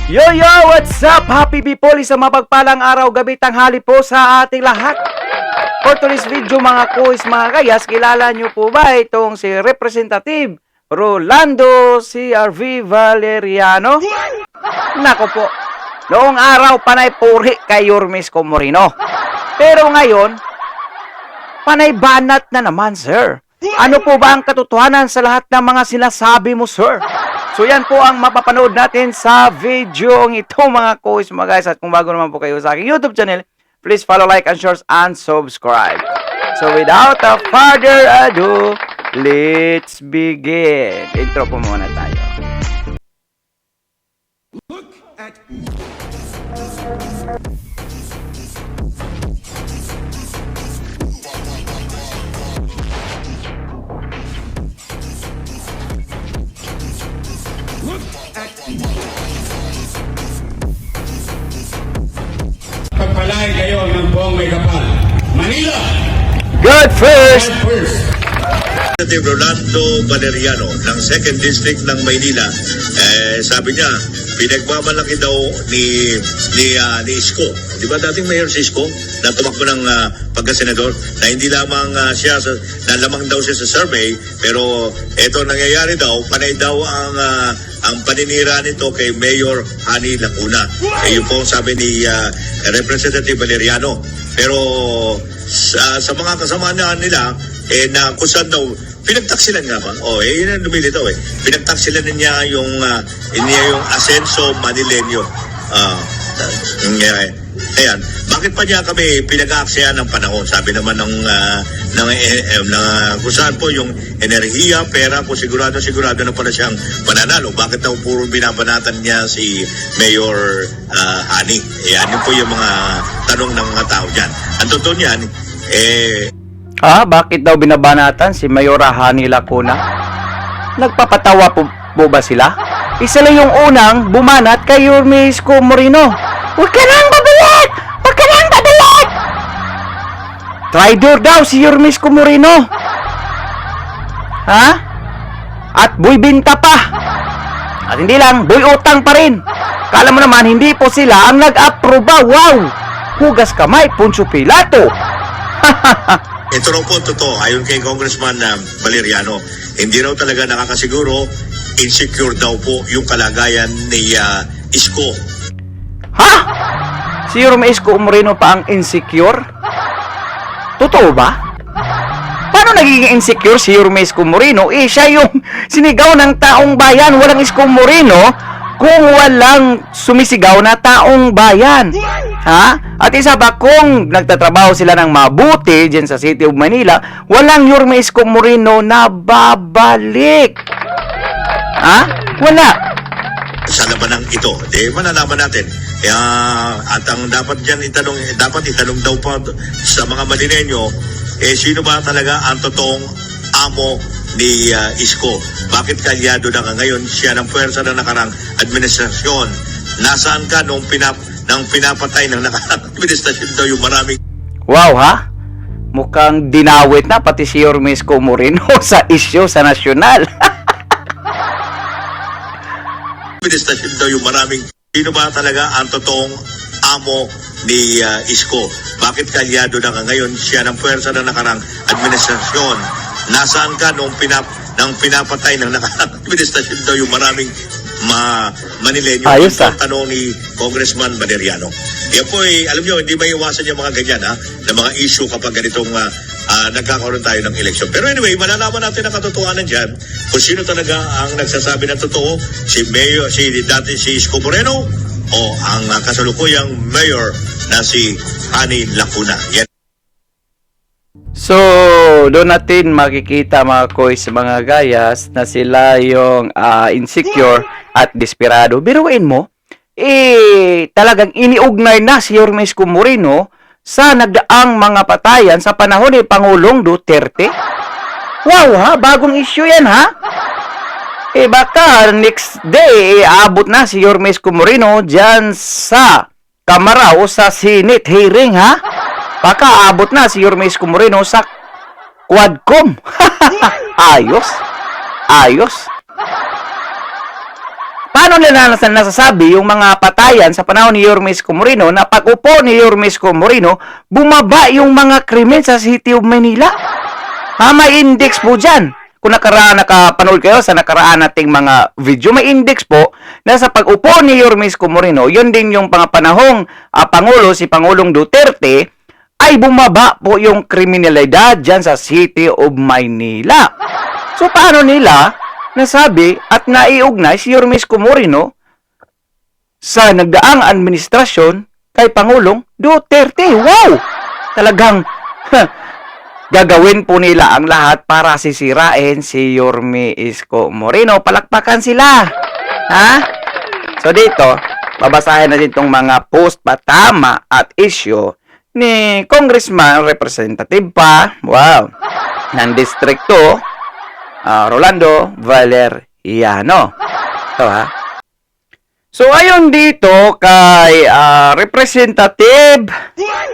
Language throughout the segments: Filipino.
Yo, what's up? Happy people! Isang mapagpalang araw, gabi, tanghali po sa ating lahat. For today's video mga kuis, mga kayas, kilala nyo po ba itong si Representative Rolando CRV Valeriano? Nako po, noong araw panay puri kay Yormes Comorino. Pero ngayon, panay banat na naman, sir. Ano po ba ang katotohanan sa lahat ng mga sinasabi mo, sir? So yan po ang mapapanood natin sa video ito mga kuis, mga guys. At kung bago naman po kayo sa aking YouTube channel, please follow, like, and share, and subscribe. So without a further ado, let's begin. Intro po muna tayo. Look at Pagpalain kayo ng buong may kapal. Manila! Good first! Representative Rolando Valeriano ng 2nd District ng Maynila, sabi niya, pinagmamalaki daw ni Isko. Di ba dating mayor si Isko na tumakbo ng pagkasenador na hindi lamang siya, na lamang daw siya sa survey, pero eto nangyayari daw, panay daw ang paninira nito kay Mayor Hani Lacuna. Yun po ang sabi ni Representative Valeriano. Pero sa mga kasama nila, na kung saan daw, pinagtaksilan nga ba? Yun ang lumilitaw eh. Pinagtaksilan niya yung Asenso Manileño. Ayan. Bakit pa niya kami pinag-aaksaya ng panahon? Sabi naman ng kung saan po yung enerhiya, pera, kung sigurado na pala siyang mananalo. Bakit daw puro binabanatan niya si Mayor Hani? Ayan, yun po yung mga tanong ng mga tao dyan. Ang totoo niyan, Bakit daw binabanatan si Mayor Hani Lacuna? Nagpapatawa po ba sila? Isa lang yung unang bumanat kay Yormes Comorino. Huwag ka nang babalik! Huwag ka nang babalik! Traitor daw si Yormes Comorino. Ha? At boy binta pa. At hindi lang, boy utang pa rin. Kala mo naman, hindi po sila ang nag-aproba. Wow! Hugas kamay, Poncio Pilato. ito raw po totoo, ayon kay Congressman Valeriano, hindi raw talaga nakakasiguro, insecure daw po yung kalagayan ni Isko. Ha? Si Yormes Comorino pa ang insecure? Totoo ba? Paano nagiging insecure si Yormes Comorino? Siya yung sinigaw ng taong bayan. Walang Isko Moreno kung walang sumisigaw na taong bayan. Ha? At isa pa, kung nagtatrabaho sila ng mabuti dyan sa City of Manila, walang Yormes Comorino na babalik. Ha? Wala. Sa labanang ito, malalaman natin. At ang dapat itanong daw pa sa mga Manileño, sino ba talaga ang totoong amo ni Isko? Bakit kalyado na ngayon siya ng puwersa ng nakarang administrasyon? Nasaan ka nung pinapatay ng nakarang administrasyon daw yung maraming... Wow, ha? Mukhang dinawit na pati si Yormes Comorino sa isyu sa nasyonal. administrasyon daw yung maraming... Sino ba talaga ang totoong amo ni Isko? Bakit kalyado na ngayon siya ng puwersa ng nakarang administrasyon? Nasaan ka nung pinapatay ng nakarang administrasyon daw yung maraming Manileño? Ayos, Ito ang tanong ni Congressman Valeriano. Yan po alam nyo, hindi maiwasan yung mga ganyan na mga issue kapag ganitong nagkakaroon tayo ng eleksyon. Pero anyway, malalaman natin ang katotohanan dyan kung sino talaga ang nagsasabi na totoo, si Isko Moreno o ang kasalukuyang mayor na si Hani Lacuna. Yan. So, doon natin makikita mga kois, mga gayas, na sila yung insecure at desperado. Biruin mo, talagang iniugnay na si Yormes Comorino sa nagdaang mga patayan sa panahon ni Pangulong Duterte. Wow, ha? Bagong issue yan, ha? Baka next day, aabot na si Yormes Comorino dyan sa Kamara o sa Senate hearing, ha? Baka aabot na si Yormes Comorino sa Quadcom. Ayos. paano nila nasasabi yung mga patayan sa panahon ni Yorme Isko Moreno na pag-upo ni Yorme Isko Moreno, bumaba yung mga krimen sa City of Manila? May index po dyan. Kung nakapanood kayo sa nakaraan nating mga video, may index po na sa pag-upo ni Yorme Isko Moreno, yun din yung panahong Pangulo, si Pangulong Duterte, ay bumaba po yung kriminalidad dyan sa City of Manila. So, paano nila nasabi at naiugnay si Yorme Isko Moreno sa nagdaang administrasyon kay Pangulong Duterte? Wow! Talagang gagawin po nila ang lahat para sisirain si Yorme Isko Moreno. Palakpakan sila. Ha? So dito, babasahin natin itong mga post patama at issue ni Congressman Representative pa, wow, ng District 2, Rolando Valeriano. Ito ha. So ayon dito kay Representative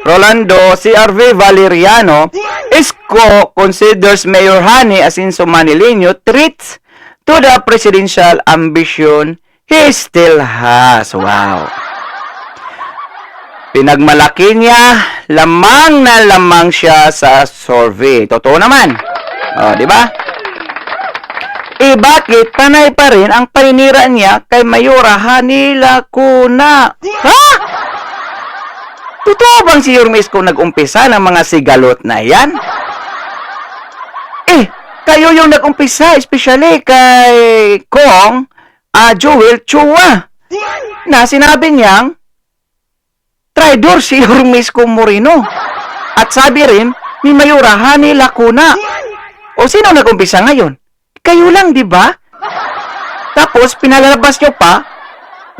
Rolando CRV Valeriano, Isko considers Mayor Hani Asinso Manileño threats to the presidential ambition he still has. Wow. Pinagmalaki niya, lamang na lamang siya sa survey. Totoo naman. Di ba? Bakit panay pa rin ang paninira niya kay Mayora Hani Lacuna? Ha? Totoo bang si Yorme Isko nag-umpisa ng mga sigalot na yan? Kayo yung nag-umpisa, especially kay Kong Joel Chua, na sinabi niyang traidor si Yorme Isko Moreno. At sabi rin ni Mayora Hani Lacuna. O sino nag-umpisa ngayon? Kayo lang, di ba? Tapos, pinalalabas nyo pa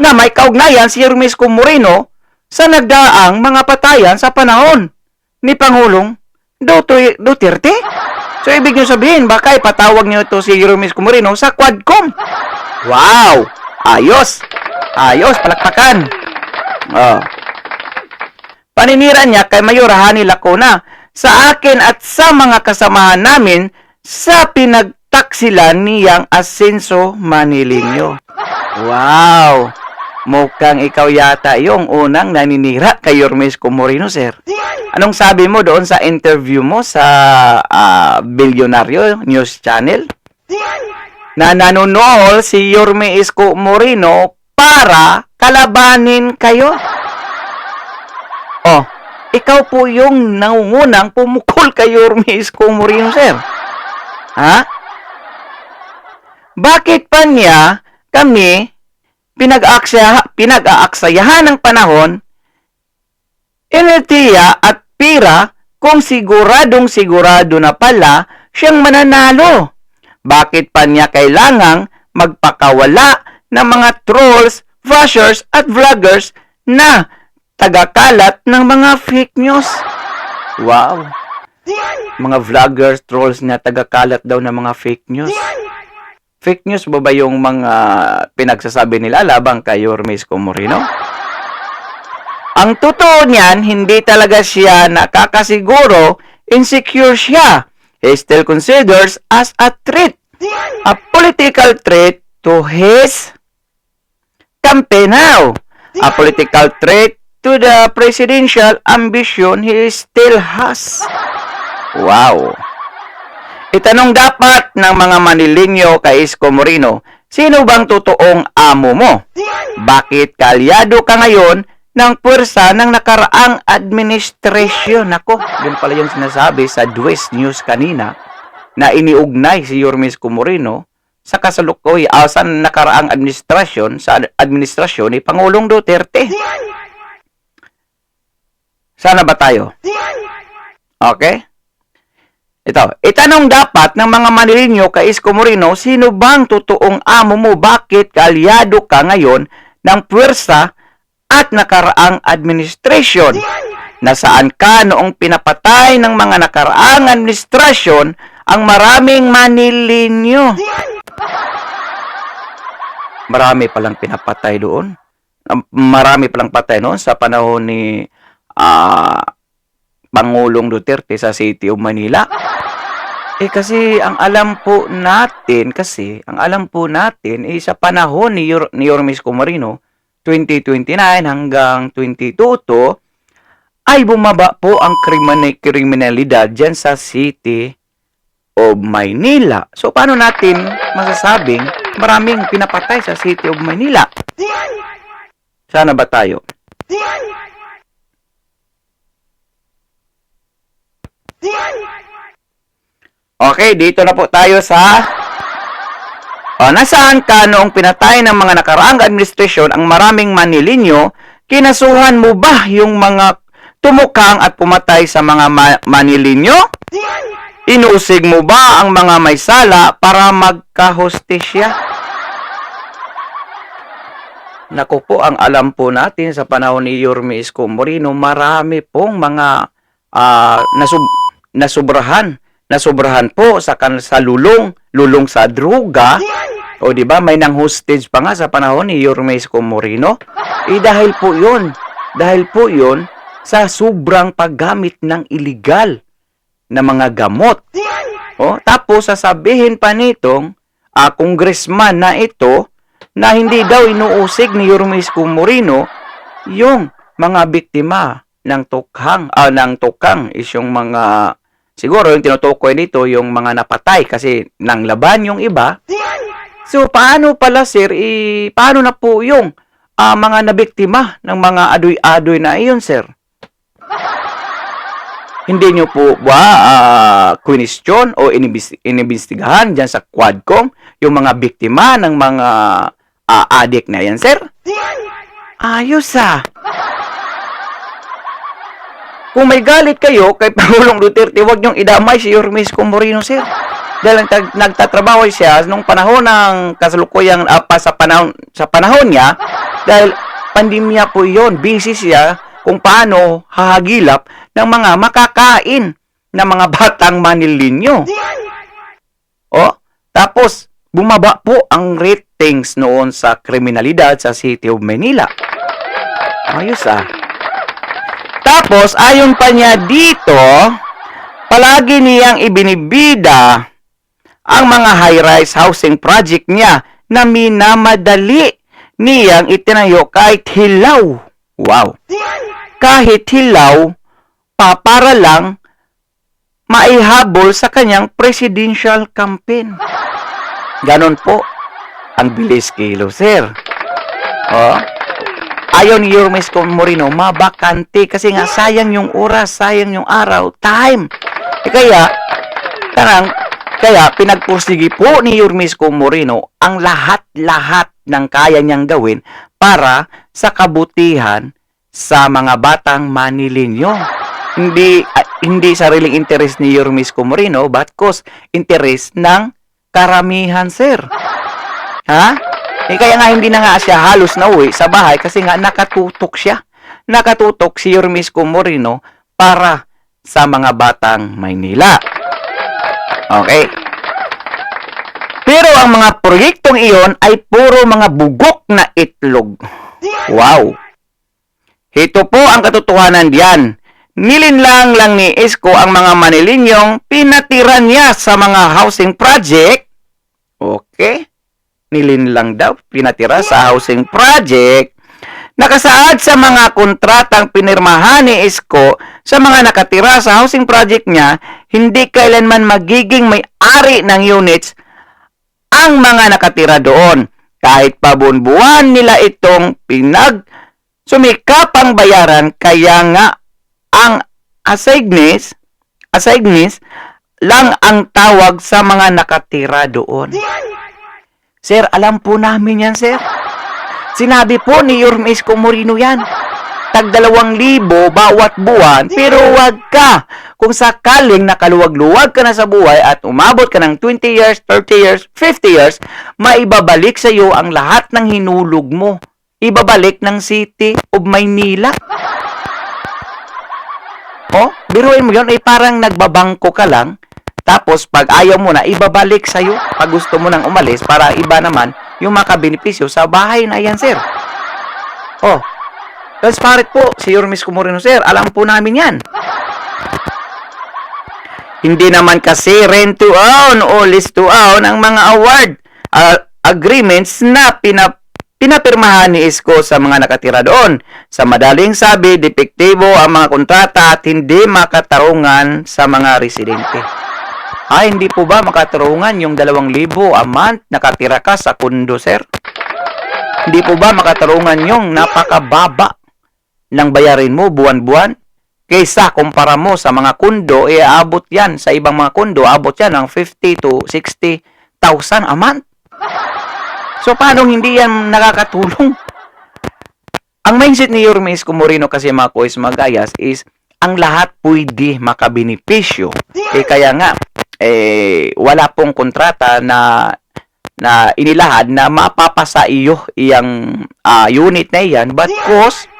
na may kaugnayan si Yorme Isko Moreno sa nagdaang mga patayan sa panahon ni Pangulong Duterte. So, ibig nyo sabihin, baka ipatawag nyo ito si Yorme Isko Moreno sa Quadcom. Wow! Ayos! Ayos! Palakpakan! Paninira niya kay Mayora Hani Lacuna, sa akin at sa mga kasamahan namin sa pinagtaksilan niyang Asinso Manileño. Wow! Mukhang ikaw yata yung unang naninira kay Yorme Isko Moreno, sir. Anong sabi mo doon sa interview mo sa Bilyonaryo News Channel? Na nanunol si Yorme Isko Moreno para kalabanin kayo. Ikaw po yung nangungunang pumukol kay Yorme Isko Moreno, sir. Ha? Bakit pa niya kami pinag-aaksayahan ng panahon, enerhiya at pira kung sigurado na pala siyang mananalo? Bakit pa niya kailangang magpakawala ng mga trolls, bashers at vloggers na tagakalat ng mga fake news? Wow! Mga vloggers, trolls na tagakalat daw ng mga fake news. Fake news ba ba yung mga pinagsasabi nila labang kay Yorme Isko Moreno? Ang totoo niyan, hindi talaga siya nakakasiguro, insecure siya. He still considers as a threat, a political threat to his campaign now, a political threat to the presidential ambition he still has. Wow! Itanong dapat ng mga Manileño kay Isko Moreno, sino bang totoong amo mo? Bakit kalyado ka ngayon ng puwersa ng nakaraang administrasyon? Nako, yun pala yung sinasabi sa Dwes News kanina na iniugnay si Yorme Isko Moreno sa kasalukuy sa nakaraang administrasyon, sa administrasyon ni Pangulong Duterte. Sana ba tayo? Okay? Itanong dapat ng mga Manileño kay Isko Moreno, sino bang totoong amo mo? Bakit kaalyado ka ngayon ng puwersa at nakaraang administrasyon? Nasaan ka noong pinapatay ng mga nakaraang administrasyon ang maraming Manileño? Marami palang pinapatay doon. Marami palang patay noon sa panahon ni Pangulong Duterte sa City of Manila. Kasi ang alam po natin sa panahon ni Yorme Isko Moreno, 2029 hanggang 2022 ay bumaba po ang kriminalidad dyan sa City of Maynila. So, paano natin masasabing maraming pinapatay sa City of Maynila? Sana ba tayo? Okay, dito na po tayo sa nasaan ka noong pinatay ng mga nakaraang administrasyon ang maraming Manilinyo, kinasuhan mo ba yung mga tumukang at pumatay sa mga Manilinyo? Inuusig mo ba ang mga may sala para magkahustisya? Naku po, ang alam po natin sa panahon ni Yorme Isko Moreno, marami pong mga nasobrahan po sa lulong sa droga. O di ba, may nang hostage pa nga sa panahon ni Yorme Isko Moreno. Dahil po 'yon sa sobrang paggamit ng illegal na mga gamot. Tapos sasabihin pa nitong congressman na ito na hindi daw inuusig ni Yorme Isko Moreno yung mga biktima ng tukang is yung mga, siguro yung tinutukoy dito yung mga napatay kasi nang laban yung iba. So paano pala sir, paano na po yung mga nabiktima ng mga adoy-adoy na iyon sir? Hindi nyo po ba question o inimbestigahan dyan sa Quadcom yung mga biktima ng mga adik na yan, sir? Ayos Kung may galit kayo kay Pangulong Duterte, huwag nyong idamay si Yorme Isko Moreno, sir. Dahil nagtatrabaho siya nung panahon ng kasalukuyang sa panahon niya, dahil pandemya po yon, busy siya kung paano hahagilap ng mga makakain ng mga batang Manilinyo. Tapos bumaba po ang ratings noon sa kriminalidad sa City of Manila. Ayos Tapos ayon pa niya dito, palagi niyang ibinibida ang mga high-rise housing project niya na minamadali niyang itinayo kahit hilaw. Wow! Kahit hilaw para lang maihabol sa kanyang presidential campaign. Ganon po ang bilis kilo, sir. Ayaw ni Yorme Isko Moreno mabakante kasi nga sayang yung oras, sayang yung araw, time. Kaya pinagpursigi po ni Yorme Isko Moreno ang lahat-lahat ng kaya niyang gawin para sa kabutihan sa mga batang Manilinyo. Hindi sariling interest ni Yorme Isko Moreno, but cause interest ng karamihan, sir. Kaya nga hindi na nga siya halos nauwi sa bahay kasi nga nakatutok siya. Nakatutok si Yorme Isko Moreno para sa mga batang Maynila. Okay. Pero ang mga proyektong iyon ay puro mga bugok na itlog. Wow. Ito po ang katotohanan diyan. Nilinlang lang ni Isko ang mga Manilinyong pinatira niya sa mga housing project. Okay? Nilinlang daw, pinatira sa housing project. Nakasaad sa mga kontratang pinirmahan ni Isko sa mga nakatira sa housing project niya, hindi kailanman magiging may-ari ng units ang mga nakatira doon. Kahit pabunbuan nila itong sumikapang bayaran, kaya nga ang assignees lang ang tawag sa mga nakatira doon. Sir, alam po namin yan, sir. Sinabi po ni Yorme Isko Moreno yan. Tag 2,000 bawat buwan, pero wag ka. Kung sakaling nakaluwag-luwag ka na sa buhay at umabot ka ng 20 years, 30 years, 50 years, maibabalik sa iyo ang lahat ng hinulog mo. Ibabalik ng City of Maynila. Biruin mo yun, parang nagbabangko ka lang, tapos pag ayaw mo na, ibabalik sa'yo. Pag gusto mo nang umalis, para iba naman yung makabenepisyo sa bahay na yan, sir. Transparent po si Yorme Isko Moreno, sir. Alam po namin yan. Hindi naman kasi rent to own o lease to own ang mga award agreements na pinapirmahan ni Isko sa mga nakatira doon. Sa madaling sabi, depektibo ang mga kontrata at hindi makatarungan sa mga residente. Ay, hindi po ba makatarungan yung 2,000 a month nakatira ka sa kondo, sir? Hindi po ba makatarungan yung napakababa ng bayarin mo buwan-buwan? Kaysa kumpara mo sa mga kondo, aabot yan. Sa ibang mga kondo, abot yan ng 50 to 60,000 a month. So, paano hindi yan nakakatulong? Ang mindset ni Yorme Isko Moreno kasi mga kois magayas is, ang lahat pwede makabenepisyo. Kaya nga, wala pong kontrata na inilahad na mapapasa iyo iyang unit na iyan. But cause,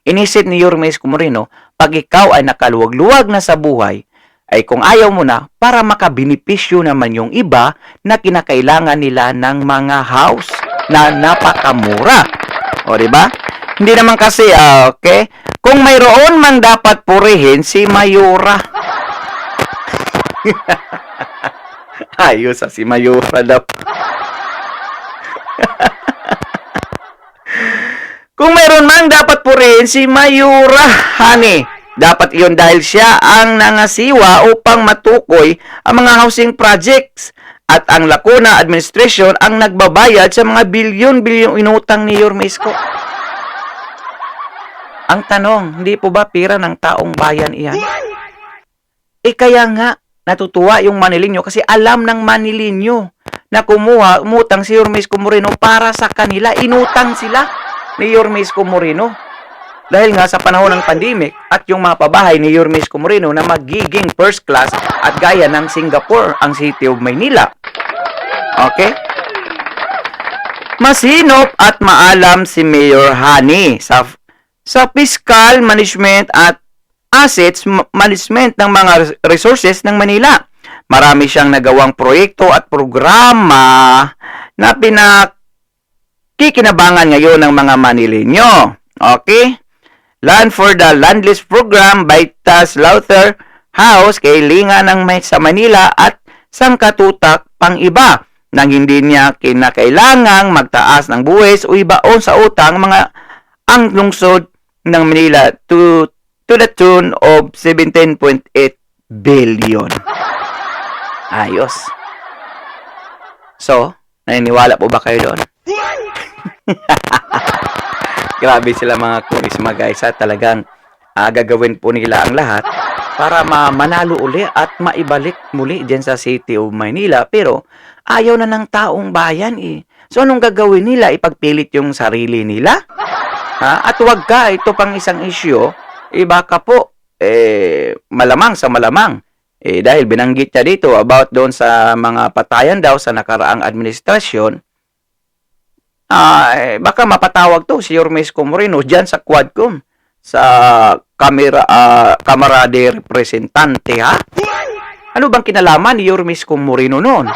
inisip ni Yorme Isko Moreno, pag ikaw ay nakaluwag-luwag na sa buhay, ay kung ayaw mo na, para makabenepisyo naman yung iba na kinakailangan nila ng mga house na napakamura. O, diba? Hindi naman kasi, okay? Kung mayroon man dapat purihin si Mayura. Ayos si Mayura daw. Kung mayroon man dapat purihin si Mayura, honey. Dapat iyon dahil siya ang nangasiwa upang matukoy ang mga housing projects at ang Lacuna administration ang nagbabayad sa mga bilyon-bilyong inutang ni Yorme Isko. Ang tanong, hindi po ba pira ng taong bayan iyan? Kaya nga, natutuwa yung Manilinyo kasi alam ng Manilinyo na umutang si Yorme Isko Moreno para sa kanila. Inutang sila ni Yorme Isko Moreno. Dahil nga sa panahon ng pandemic at yung mga pabahay ni Yorme Isko Moreno na magiging first class at gaya ng Singapore, ang City of Maynila. Okay? Masinop at maalam si Mayor Hani sa fiscal management at assets management ng mga resources ng Manila. Marami siyang nagawang proyekto at programa na pinakikinabangan ngayon ng mga Manileño. Okay? Land for the Landless Program by Tas Luther House kay Linga ng sa Manila at sangkatutak pang iba nang hindi niya kinakailangang magtaas ng buwis o ibaon sa utang mga ang lungsod ng Manila to the tune of 17.8 billion. Ayos. So, naniniwala po ba kayo doon? Grabe sila mga kuis mga guys at talagang gagawin po nila ang lahat para manalo uli at maibalik muli dyan sa City of Manila. Pero ayaw na ng taong bayan eh. So anong gagawin nila? Ipagpilit yung sarili nila? At wag ka, ito pang isang issue, baka po, malamang sa malamang. Dahil binanggit niya dito about doon sa mga patayan daw sa nakaraang administrasyon, baka mapatawag to si Yorme Isko Moreno dyan sa Quadcom, sa Kamara de Representante, ha? Ano bang kinalaman ni Yorme Isko Moreno noon?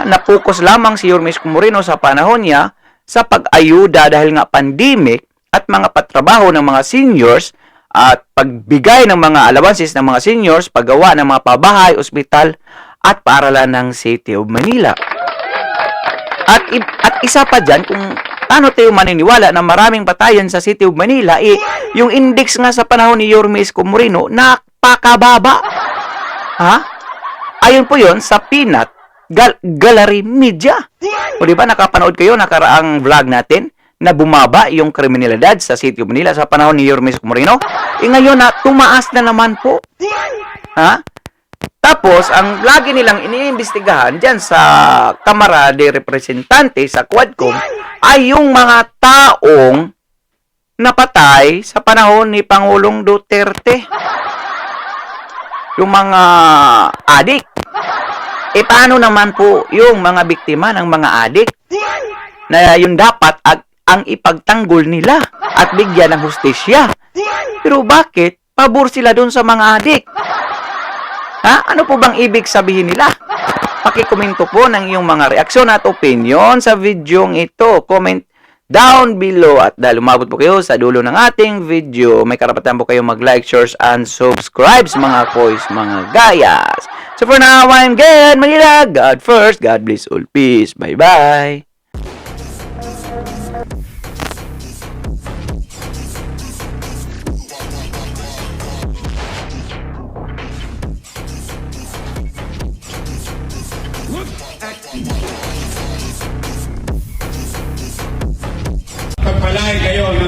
Napokus lamang si Yorme Isko Moreno sa panahon niya sa pag-ayuda dahil nga pandemic at mga patrabaho ng mga seniors at pagbigay ng mga allowances ng mga seniors, paggawa ng mga pabahay, ospital at paaralan ng City of Manila. At isa pa dyan, kung ano tayo maniniwala na maraming patayan sa City of Manila, yung index nga sa panahon ni Yorme Isko Moreno, napakababa. Ayon po yon sa Peanut Gallery Media. O diba, nakapanood kayo, nakaraang vlog natin, na bumaba yung kriminalidad sa City of Manila sa panahon ni Yorme Isko Moreno. Ngayon na, tumaas na naman po. Tapos, ang lagi nilang iniimbestigahan dyan sa Kamara de Representante sa Quadcom ay yung mga taong napatay sa panahon ni Pangulong Duterte. Yung mga adik. Paano naman po yung mga biktima ng mga adik na yun dapat ang ipagtanggol nila at bigyan ng hustisya. Pero bakit pabor sila dun sa mga adik? Ano po bang ibig sabihin nila? Pakikomento po ng iyong mga reaksyon at opinion sa videong ito. Comment down below. At dahil umabot po kayo sa dulo ng ating video, may karapatan po kayo mag-like, share, and subscribe mga kois, mga gayas. So for now, I'm Gan Manila. God first, God bless all. Peace. Bye-bye. Pagpalain kayo ng